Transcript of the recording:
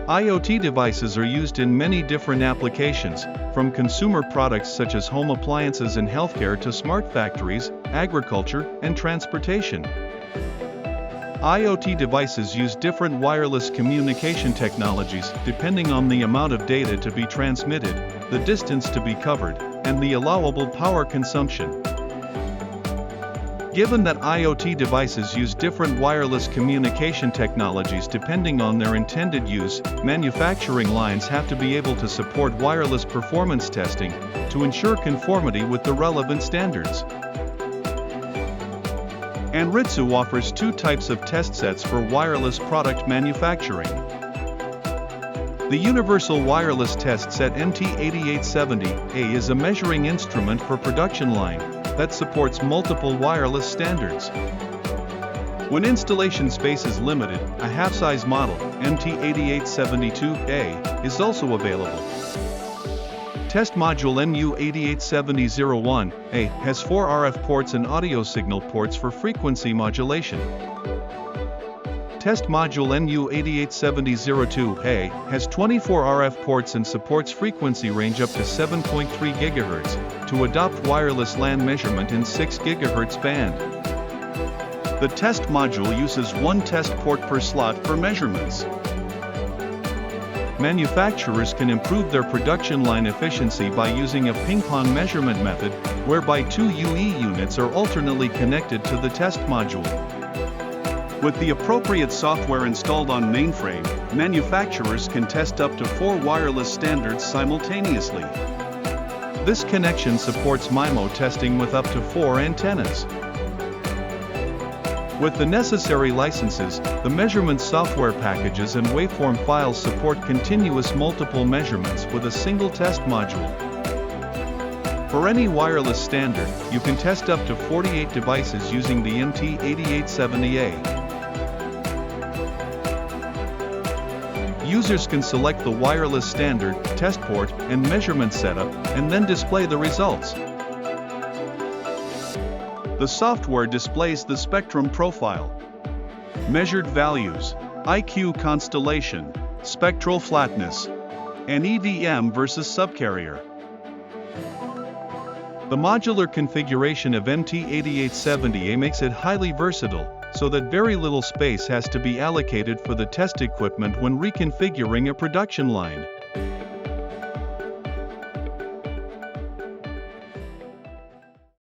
IoT devices are used in many different applications, from consumer products such as home appliances and healthcare to smart factories, agriculture, and transportation. IoT devices use different wireless communication technologies depending on the amount of data to be transmitted, the distance to be covered, and the allowable power consumption. Given that IoT devices use different wireless communication technologies depending on their intended use, manufacturing lines have to be able to support wireless performance testing to ensure conformity with the relevant standards. Anritsu offers two types of test sets for wireless product manufacturing. The Universal Wireless Test Set MT8870A is a measuring instrument for production line that supports multiple wireless standards. When installation space is limited, a half-size model, MT8872A, is also available. Test module MU887001A has 4 RF ports and audio signal ports for frequency modulation. Test module MU887002A has 24 RF ports and supports frequency range up to 7.3 GHz to adopt wireless LAN measurement in 6 GHz band. The test module uses one test port per slot for measurements. Manufacturers can improve their production line efficiency by using a ping-pong measurement method, whereby 2 UE units are alternately connected to the test module. With the appropriate software installed on mainframe, manufacturers can test up to 4 wireless standards simultaneously. This connection supports MIMO testing with up to 4 antennas. With the necessary licenses, the measurement software packages and waveform files support continuous multiple measurements with a single test module. For any wireless standard, you can test up to 48 devices using the MT8870A. Users can select the wireless standard, test port, and measurement setup, and then display the results. The software displays the spectrum profile, measured values, IQ constellation, spectral flatness, and EDM versus subcarrier. The modular configuration of MT8870A makes it highly versatile, so that very little space has to be allocated for the test equipment when reconfiguring a production line.